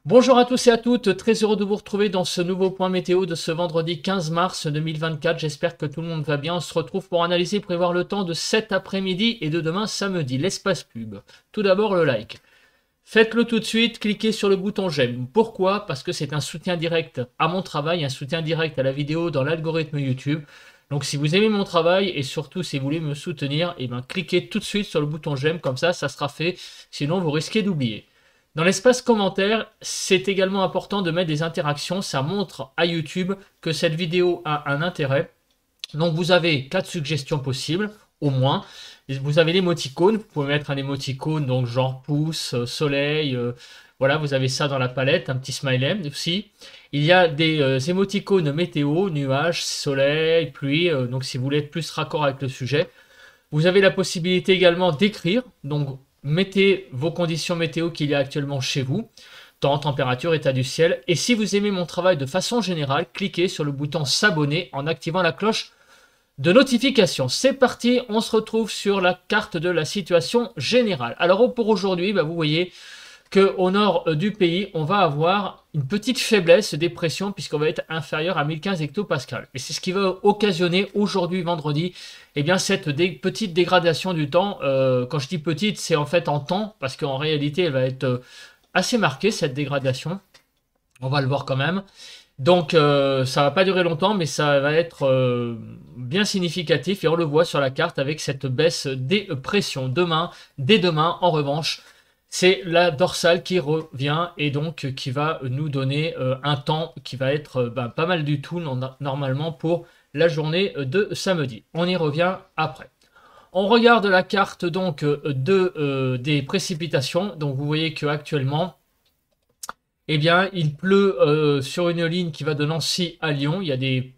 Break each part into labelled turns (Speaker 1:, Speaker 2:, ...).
Speaker 1: Bonjour à tous et à toutes, très heureux de vous retrouver dans ce nouveau point météo de ce vendredi 15 mars 2024. J'espère que tout le monde va bien. On se retrouve pour analyser et prévoir le temps de cet après-midi et de demain samedi. L'espace pub. Tout d'abord le like. Faites-le tout de suite, cliquez sur le bouton j'aime. Pourquoi? Parce que c'est un soutien direct à mon travail, un soutien direct à la vidéo dans l'algorithme YouTube. Donc si vous aimez mon travail et surtout si vous voulez me soutenir, cliquez tout de suite sur le bouton j'aime, comme ça sera fait, sinon vous risquez d'oublier. Dans l'espace commentaire, c'est également important de mettre des interactions, ça montre à YouTube que cette vidéo a un intérêt. Donc vous avez 4 suggestions possibles, au moins. Vous avez l'émoticône, vous pouvez mettre un émoticône, donc genre pouce, soleil, voilà, vous avez ça dans la palette, un petit smiley aussi. Il y a des émoticônes météo, nuages, soleil, pluie, donc si vous voulez être plus raccord avec le sujet. Vous avez la possibilité également d'écrire, donc mettez vos conditions météo qu'il y a actuellement chez vous, temps, température, état du ciel. Et si vous aimez mon travail de façon générale, cliquez sur le bouton s'abonner en activant la cloche de notification. C'est parti, on se retrouve sur la carte de la situation générale. Alors pour aujourd'hui, vous voyez qu'au nord du pays, on va avoir une petite faiblesse des pressions puisqu'on va être inférieur à 1015 hectopascales. Et c'est ce qui va occasionner aujourd'hui, vendredi, cette petite dégradation du temps. Quand je dis petite, c'est en fait en temps parce qu'en réalité, elle va être assez marquée, cette dégradation. On va le voir quand même. Donc ça va pas durer longtemps, mais ça va être bien significatif et on le voit sur la carte avec cette baisse des pressions. Dès demain, en revanche, c'est la dorsale qui revient et donc qui va nous donner un temps qui va être pas mal du tout normalement pour la journée de samedi. On y revient après. On regarde la carte donc des précipitations. Donc vous voyez qu'actuellement, il pleut sur une ligne qui va de Nancy à Lyon. Ouais,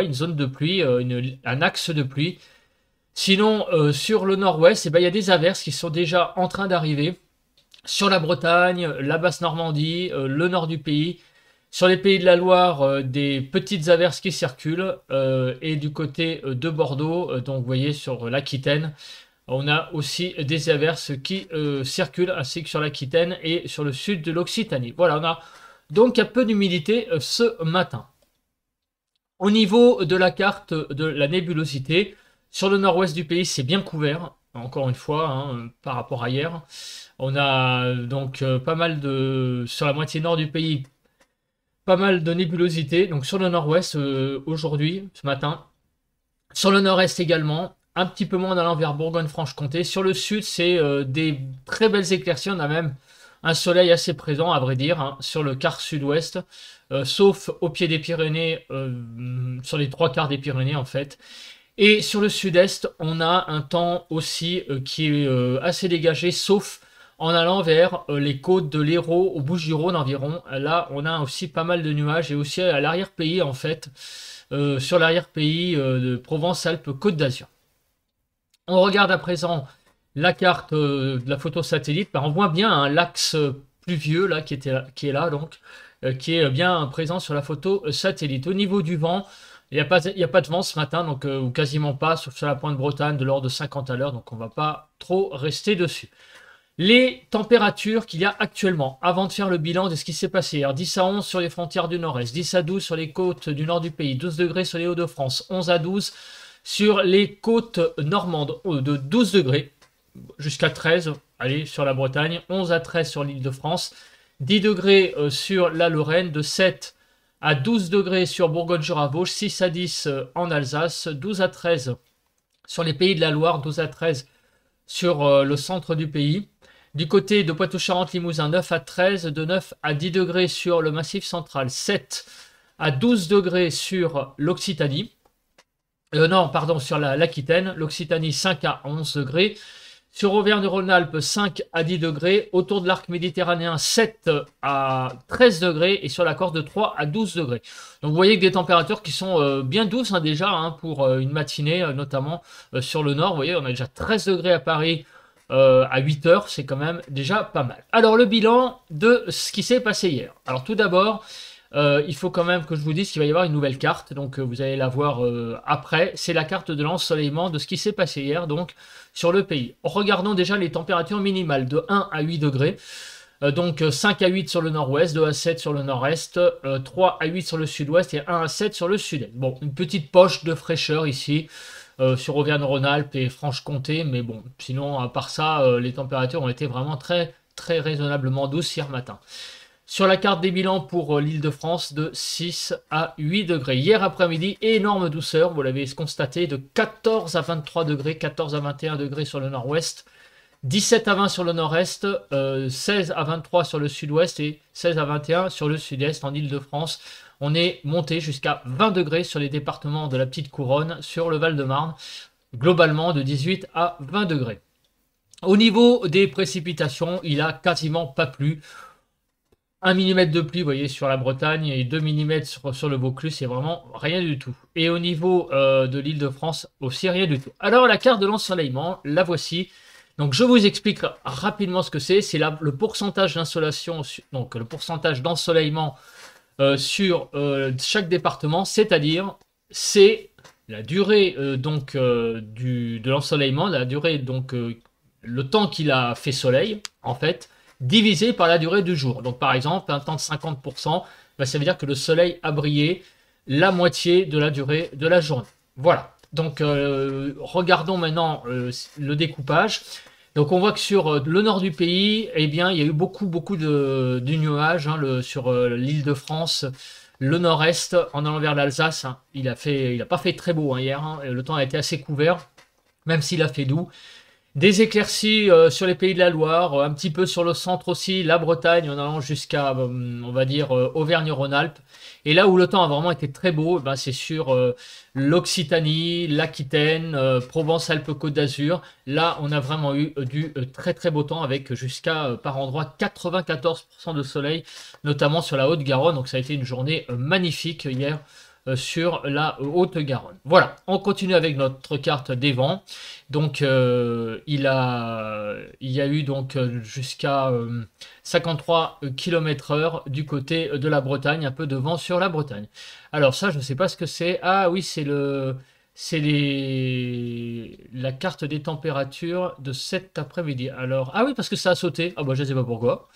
Speaker 1: une zone de pluie, un axe de pluie. Sinon, sur le nord-ouest, il y a des averses qui sont déjà en train d'arriver. Sur la Bretagne, la Basse-Normandie, le nord du pays. Sur les pays de la Loire, des petites averses qui circulent. Et du côté de Bordeaux, donc vous voyez sur l'Aquitaine, on a aussi des averses qui circulent, ainsi que sur l'Aquitaine et sur le sud de l'Occitanie. Voilà, on a donc un peu d'humidité ce matin. Au niveau de la carte de la nébulosité, sur le nord-ouest du pays, c'est bien couvert, encore une fois, par rapport à hier. On a donc pas mal de... Sur la moitié nord du pays, pas mal de nébulosité. Donc sur le nord-ouest, aujourd'hui, ce matin. Sur le nord-est également, un petit peu moins allant vers Bourgogne-Franche-Comté. Sur le sud, c'est des très belles éclaircies. On a même un soleil assez présent, à vrai dire, sur le quart sud-ouest, sauf au pied des Pyrénées, sur les 3 quarts des Pyrénées en fait. Et sur le sud-est, on a un temps aussi qui est assez dégagé, sauf en allant vers les côtes de l'Hérault, au Bouches-du-Rhône environ. Là, on a aussi pas mal de nuages et aussi à l'arrière-pays en fait, sur l'arrière-pays de Provence-Alpes-Côte d'Azur. On regarde à présent la carte de la photo satellite. On voit bien l'axe pluvieux là, qui est là donc, qui est bien présent sur la photo satellite. Au niveau du vent, il n'y a pas de vent ce matin, donc, ou quasiment pas, sauf sur la pointe Bretagne de l'ordre de 50 à l'heure, donc on ne va pas trop rester dessus. Les températures qu'il y a actuellement, avant de faire le bilan de ce qui s'est passé hier, 10 à 11 sur les frontières du nord-est, 10 à 12 sur les côtes du nord du pays, 12 degrés sur les Hauts-de-France, 11 à 12 sur les côtes normandes, de 12 degrés jusqu'à 13, allez, sur la Bretagne, 11 à 13 sur l'île de France, 10 degrés sur la Lorraine, de 7 à 12 degrés sur Bourgogne-Jura-Vosges, 6 à 10 en Alsace, 12 à 13 sur les pays de la Loire, 12 à 13 sur le centre du pays. Du côté de Poitou-Charentes-Limousin, 9 à 13, de 9 à 10 degrés sur le Massif central, 7 à 12 degrés sur l'Occitanie. Non, pardon, sur l'Aquitaine, l'Occitanie 5 à 11 degrés. Sur Auvergne-Rhône-Alpes, 5 à 10 degrés. Autour de l'arc méditerranéen, 7 à 13 degrés. Et sur la Corse, de 3 à 12 degrés. Donc vous voyez que des températures qui sont bien douces déjà pour une matinée, notamment sur le nord. Vous voyez, on a déjà 13 degrés à Paris à 8 heures. C'est quand même déjà pas mal. Alors le bilan de ce qui s'est passé hier. Alors tout d'abord... il faut quand même que je vous dise qu'il va y avoir une nouvelle carte, donc vous allez la voir après. C'est la carte de l'ensoleillement de ce qui s'est passé hier, donc sur le pays. Regardons déjà les températures minimales de 1 à 8 degrés. Donc 5 à 8 sur le nord-ouest, 2 à 7 sur le nord-est, 3 à 8 sur le sud-ouest et 1 à 7 sur le sud-est. Bon, une petite poche de fraîcheur ici sur Auvergne-Rhône-Alpes et Franche-Comté, mais bon, sinon à part ça, les températures ont été vraiment très très raisonnablement douces hier matin. Sur la carte des bilans pour l'Île-de-France, de 6 à 8 degrés. Hier après-midi, énorme douceur, vous l'avez constaté, de 14 à 23 degrés, 14 à 21 degrés sur le nord-ouest, 17 à 20 sur le nord-est, 16 à 23 sur le sud-ouest et 16 à 21 sur le sud-est en Île-de-France. On est monté jusqu'à 20 degrés sur les départements de la Petite Couronne, sur le Val-de-Marne, globalement de 18 à 20 degrés. Au niveau des précipitations, il a quasiment pas plu. 1 mm de pluie, vous voyez, sur la Bretagne et 2 mm sur le Vaucluse, c'est vraiment rien du tout. Et au niveau de l'Île-de-France, aussi rien du tout. Alors, la carte de l'ensoleillement, la voici. Donc, je vous explique rapidement ce que c'est. C'est le pourcentage d'insolation, donc le pourcentage d'ensoleillement sur chaque département, c'est-à-dire, c'est la durée de l'ensoleillement, la durée, donc, le temps qu'il a fait soleil, en fait, divisé par la durée du jour. Donc par exemple, un temps de 50%, bah, ça veut dire que le soleil a brillé la moitié de la durée de la journée. Voilà. Donc regardons maintenant le découpage. Donc on voit que sur le nord du pays, eh bien, il y a eu beaucoup de nuages sur l'Île-de-France, le nord-est, en allant vers l'Alsace. Hein, il a pas fait très beau hier. Hein, le temps a été assez couvert, même s'il a fait doux. Des éclaircies sur les pays de la Loire, un petit peu sur le centre aussi, la Bretagne, en allant jusqu'à, on va dire, Auvergne-Rhône-Alpes. Et là où le temps a vraiment été très beau, ben, c'est sur l'Occitanie, l'Aquitaine, Provence-Alpes-Côte d'Azur. Là, on a vraiment eu du très très beau temps avec jusqu'à, par endroit, 94% de soleil, notamment sur la Haute-Garonne. Donc ça a été une journée magnifique hier sur la Haute-Garonne. Voilà, on continue avec notre carte des vents. Donc il y a eu donc jusqu'à 53 km/h du côté de la Bretagne, un peu de vent sur la Bretagne. Alors ça, je ne sais pas ce que c'est. Ah oui, c'est la carte des températures de cet après-midi. Alors, ah oui, parce que ça a sauté. Ah bah je ne sais pas pourquoi.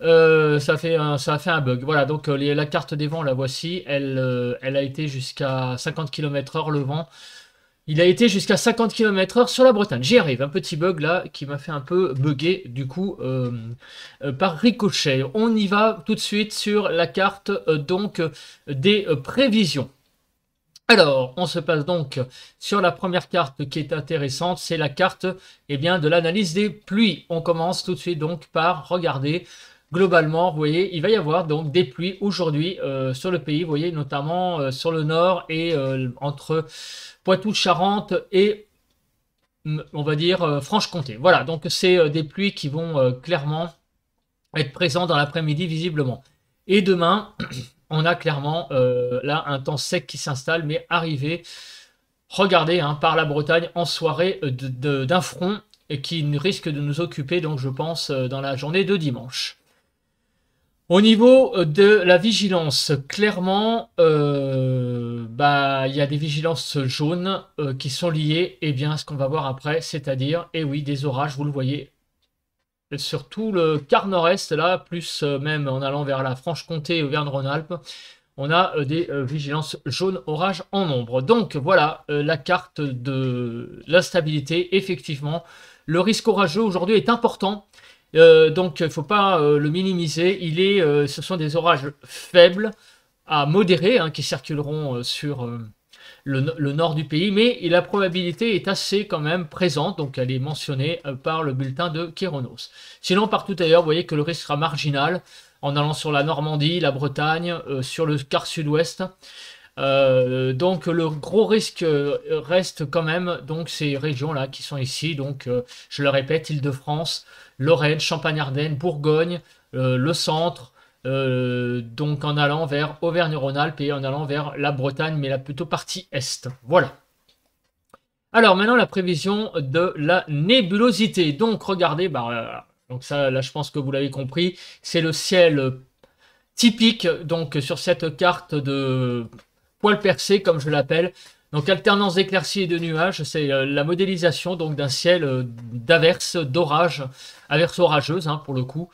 Speaker 1: Ça a fait un bug. Voilà, donc la carte des vents, la voici. Elle a été jusqu'à 50 km/h le vent. Il a été jusqu'à 50 km/h sur la Bretagne. J'y arrive, un petit bug là qui m'a fait un peu bugger du coup par ricochet. On y va tout de suite sur la carte donc des prévisions. Alors, on se passe donc sur la première carte qui est intéressante, c'est la carte bien, de l'analyse des pluies. On commence tout de suite donc par regarder globalement, vous voyez, il va y avoir donc des pluies aujourd'hui sur le pays, vous voyez, notamment sur le nord et entre Poitou-Charentes et, on va dire, Franche-Comté. Voilà, donc c'est des pluies qui vont clairement être présentes dans l'après-midi visiblement. Et demain, on a clairement là un temps sec qui s'installe, mais arrivé, regardez, hein, par la Bretagne en soirée d'un front qui risque de nous occuper, donc je pense, dans la journée de dimanche. Au niveau de la vigilance, clairement, il y a des vigilances jaunes qui sont liées à ce qu'on va voir après, c'est-à-dire, oui, des orages, vous le voyez, sur tout le quart nord-est, là, plus même en allant vers la Franche-Comté et Auvergne-Rhône-Alpes, on a des vigilances jaunes orages en nombre. Donc voilà la carte de l'instabilité. Effectivement, le risque orageux aujourd'hui est important. Donc il ne faut pas le minimiser. Ce sont des orages faibles à modérés qui circuleront sur le nord du pays, mais la probabilité est assez quand même présente, donc elle est mentionnée par le bulletin de Kéronos. Sinon, partout ailleurs, vous voyez que le risque sera marginal, en allant sur la Normandie, la Bretagne, sur le quart sud-ouest. Donc le gros risque reste quand même donc ces régions-là qui sont ici, donc je le répète, Île-de-France, Lorraine, Champagne-Ardenne, Bourgogne, le centre, donc en allant vers Auvergne-Rhône-Alpes et en allant vers la Bretagne, mais la plutôt partie est. Voilà. Alors maintenant la prévision de la nébulosité. Donc regardez, donc ça là je pense que vous l'avez compris, c'est le ciel typique donc sur cette carte de poil percé comme je l'appelle. Donc alternance d'éclaircies et de nuages, c'est la modélisation donc d'un ciel d'averses, d'orages, averses orageuses hein, pour le coup.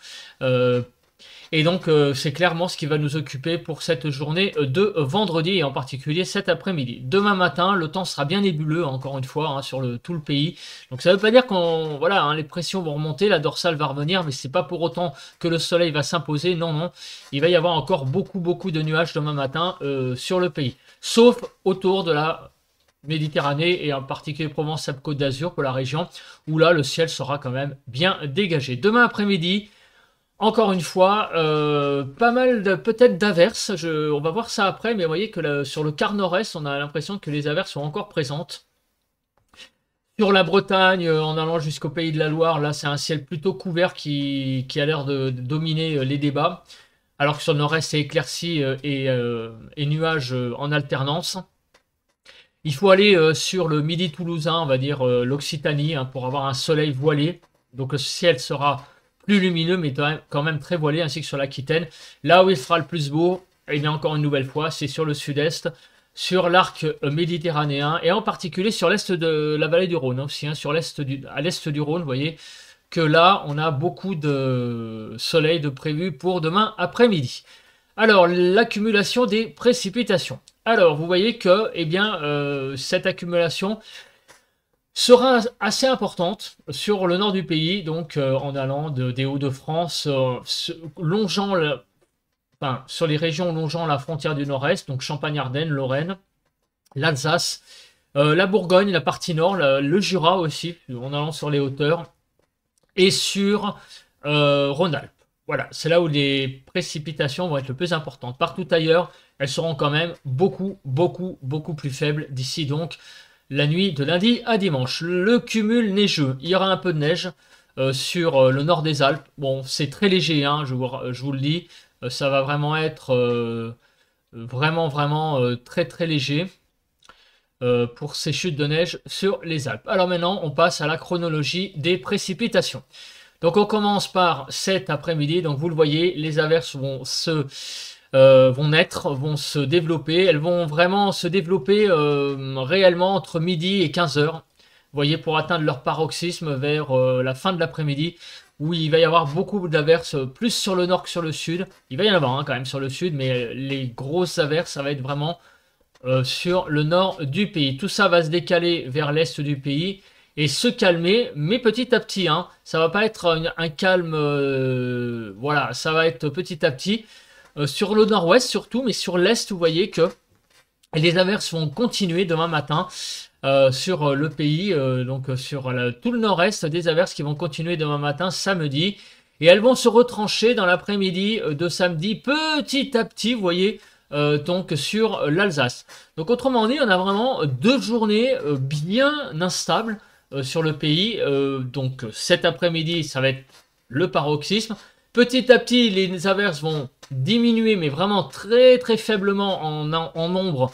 Speaker 1: Et donc, c'est clairement ce qui va nous occuper pour cette journée de vendredi, et en particulier cet après-midi. Demain matin, le temps sera bien nébuleux, encore une fois, hein, sur tout le pays. Donc, ça ne veut pas dire qu'on, voilà, hein, les pressions vont remonter, la dorsale va revenir, mais c'est pas pour autant que le soleil va s'imposer. Non, non, il va y avoir encore beaucoup de nuages demain matin sur le pays. Sauf autour de la Méditerranée et en particulier Provence-Alpes-Côte d'Azur pour la région, où là, le ciel sera quand même bien dégagé. Demain après-midi, encore une fois, pas mal peut-être d'averses. On va voir ça après, mais vous voyez que sur le quart nord-est, on a l'impression que les averses sont encore présentes. Sur la Bretagne, en allant jusqu'au Pays de la Loire, là c'est un ciel plutôt couvert qui a l'air de dominer les débats. Alors que sur le nord-est, c'est éclairci et nuages en alternance. Il faut aller sur le midi toulousain, on va dire l'Occitanie, hein, pour avoir un soleil voilé. Donc le ciel sera plus lumineux, mais quand même très voilé, ainsi que sur l'Aquitaine. Là où il fera le plus beau, et bien encore une nouvelle fois, c'est sur le sud-est, sur l'arc méditerranéen, et en particulier sur l'est de la vallée du Rhône aussi, hein, à l'est du Rhône, vous voyez que là, on a beaucoup de soleil de prévu pour demain après-midi. Alors, l'accumulation des précipitations. Alors, vous voyez que, eh bien, cette accumulation sera assez importante sur le nord du pays, donc en allant des Hauts-de-France, longeant, enfin, sur les régions longeant la frontière du nord-est, donc Champagne-Ardenne, Lorraine, l'Alsace, la Bourgogne, la partie nord, le Jura aussi, en allant sur les hauteurs, et sur Rhône-Alpes. Voilà, c'est là où les précipitations vont être le plus importantes. Partout ailleurs, elles seront quand même beaucoup plus faibles d'ici donc la nuit de lundi à dimanche. Le cumul neigeux, il y aura un peu de neige sur le nord des Alpes. Bon, c'est très léger, hein, je vous le dis. Ça va vraiment être vraiment très léger pour ces chutes de neige sur les Alpes. Alors maintenant, on passe à la chronologie des précipitations. Donc on commence par cet après-midi. Donc vous le voyez, les averses vont naître, vont se développer. Elles vont vraiment se développer réellement entre midi et 15h. Vous voyez, pour atteindre leur paroxysme vers la fin de l'après-midi, où il va y avoir beaucoup d'averses, plus sur le nord que sur le sud. Il va y en avoir hein, quand même sur le sud, mais les grosses averses, ça va être vraiment sur le nord du pays. Tout ça va se décaler vers l'est du pays et se calmer, mais petit à petit. Hein. Ça va pas être un calme, voilà, ça va être petit à petit. Sur le nord-ouest surtout, mais sur l'est, vous voyez que les averses vont continuer demain matin sur le pays, donc sur tout le nord-est, des averses qui vont continuer demain matin, samedi. Et elles vont se retrancher dans l'après-midi de samedi, petit à petit, vous voyez, donc sur l'Alsace. Donc autrement dit, on a vraiment 2 journées bien instables sur le pays. Donc cet après-midi, ça va être le paroxysme. Petit à petit, les averses vont diminuer, mais vraiment très faiblement en nombre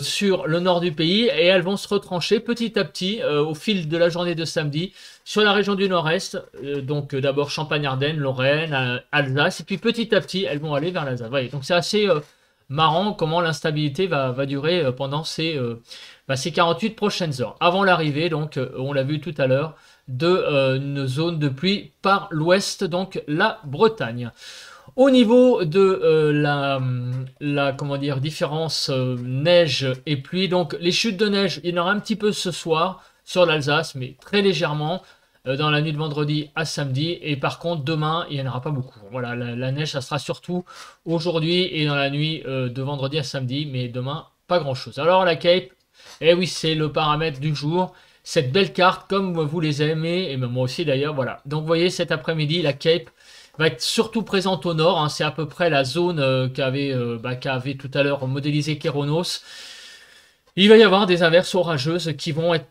Speaker 1: sur le nord du pays, et elles vont se retrancher petit à petit au fil de la journée de samedi sur la région du nord-est, donc d'abord Champagne-Ardenne, Lorraine, Alsace, et puis petit à petit, elles vont aller vers l'Alsace. Voyez, donc c'est assez marrant comment l'instabilité va durer pendant ces 48 prochaines heures. Avant l'arrivée, donc, on l'a vu tout à l'heure, une zone de pluie par l'ouest, donc la Bretagne. Au niveau de la comment dire, différence neige et pluie, donc les chutes de neige, il y en aura un petit peu ce soir sur l'Alsace, mais très légèrement dans la nuit de vendredi à samedi. Et par contre, demain, il n'y en aura pas beaucoup. Voilà, la neige, ça sera surtout aujourd'hui et dans la nuit de vendredi à samedi, mais demain, pas grand-chose. Alors la Cape, eh oui, c'est le paramètre du jour. Cette belle carte, comme vous les aimez, et même moi aussi d'ailleurs, voilà. Donc vous voyez, cet après-midi, la Cape va être surtout présente au nord. Hein, c'est à peu près la zone qu'avait tout à l'heure modélisé Kéronos. Il va y avoir des averses orageuses qui vont être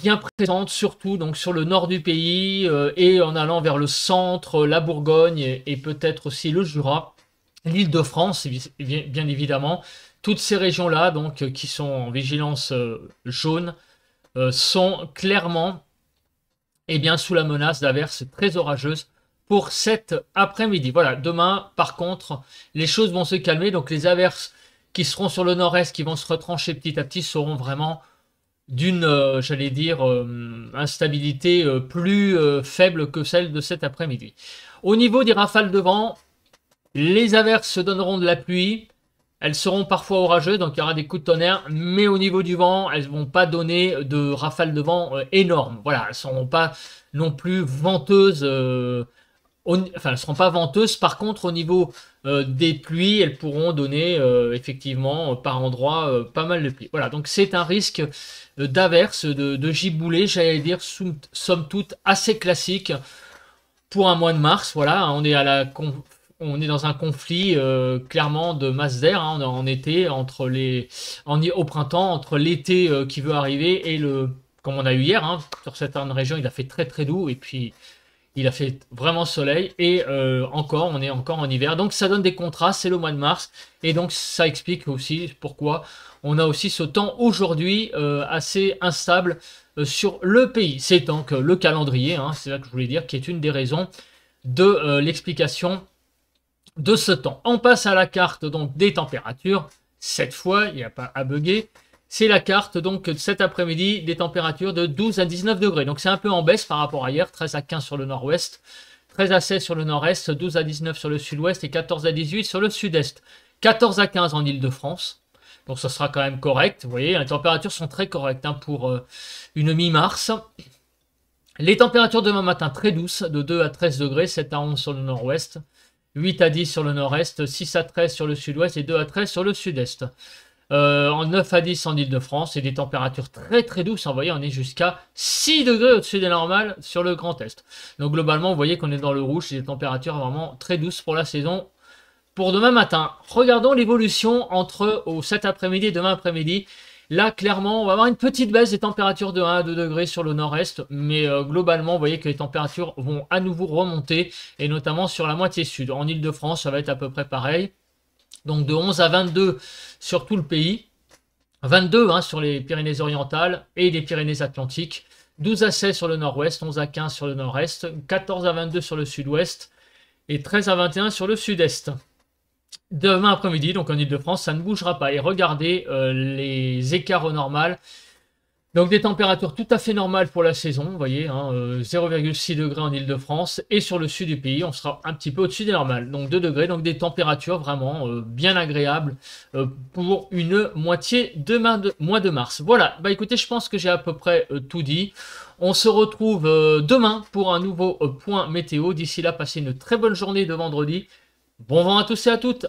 Speaker 1: bien présentes, surtout donc sur le nord du pays et en allant vers le centre, la Bourgogne et peut-être aussi le Jura, l'Île-de-France, bien évidemment. Toutes ces régions-là, donc qui sont en vigilance jaune, sont clairement sous la menace d'averses très orageuses pour cet après-midi. Voilà, demain, par contre, les choses vont se calmer. Donc les averses qui seront sur le nord-est, qui vont se retrancher petit à petit, seront vraiment d'une, j'allais dire, instabilité plus faible que celle de cet après-midi. Au niveau des rafales de vent, les averses donneront de la pluie. Elles seront parfois orageuses, donc il y aura des coups de tonnerre, mais au niveau du vent, elles ne vont pas donner de rafales de vent énormes. Voilà, elles ne seront pas non plus venteuses. Elles ne seront pas venteuses. Par contre, au niveau des pluies, elles pourront donner effectivement par endroits pas mal de pluie. Voilà, donc c'est un risque d'averse, de giboulée, j'allais dire, somme toute assez classique pour un mois de mars. Voilà, on est on est dans un conflit clairement de masse d'air en été, au printemps, entre l'été qui veut arriver et comme on a eu hier, sur certaines régions, il a fait très très doux et puis il a fait vraiment soleil et on est encore en hiver. Donc ça donne des contrastes, c'est le mois de mars et donc ça explique aussi pourquoi on a aussi ce temps aujourd'hui assez instable sur le pays. C'est donc le calendrier, c'est ça que je voulais dire, qui est une des raisons de l'explication de ce temps. On passe à la carte donc des températures. Cette fois, il n'y a pas à bugger. C'est la carte donc cet après-midi des températures de 12 à 19 degrés. Donc c'est un peu en baisse par rapport à hier, 13 à 15 sur le nord-ouest, 13 à 16 sur le nord-est, 12 à 19 sur le sud-ouest et 14 à 18 sur le sud-est. 14 à 15 en Île-de-France. Donc ça sera quand même correct. Vous voyez, les températures sont très correctes pour une mi-mars. Les températures demain matin très douces, de 2 à 13 degrés, 7 à 11 sur le nord-ouest. 8 à 10 sur le nord-est, 6 à 13 sur le sud-ouest et 2 à 13 sur le sud-est. En 9 à 10 en Ile-de-France et des températures très très douces. Vous voyez, on est jusqu'à 6 degrés au-dessus des normales sur le Grand Est. Donc globalement, vous voyez qu'on est dans le rouge. C'est des températures vraiment très douces pour la saison. Pour demain matin, regardons l'évolution entre cet après-midi et demain après-midi. Là, clairement, on va avoir une petite baisse des températures de 1 à 2 degrés sur le nord-est, mais globalement, vous voyez que les températures vont à nouveau remonter, et notamment sur la moitié sud. En Ile-de-France, ça va être à peu près pareil. Donc de 11 à 22 sur tout le pays, 22 sur les Pyrénées-Orientales et les Pyrénées-Atlantiques, 12 à 16 sur le nord-ouest, 11 à 15 sur le nord-est, 14 à 22 sur le sud-ouest et 13 à 21 sur le sud-est. Demain après-midi, donc en Ile-de-France, ça ne bougera pas. Et regardez les écarts au normal. Donc des températures tout à fait normales pour la saison, vous voyez, 0,6 degrés en Ile-de-France. Et sur le sud du pays, on sera un petit peu au-dessus des normales. Donc 2 degrés, donc des températures vraiment bien agréables pour une moitié de mois de mars. Voilà, bah écoutez, je pense que j'ai à peu près tout dit. On se retrouve demain pour un nouveau point météo. D'ici là, passez une très bonne journée de vendredi. Bon vent à tous et à toutes!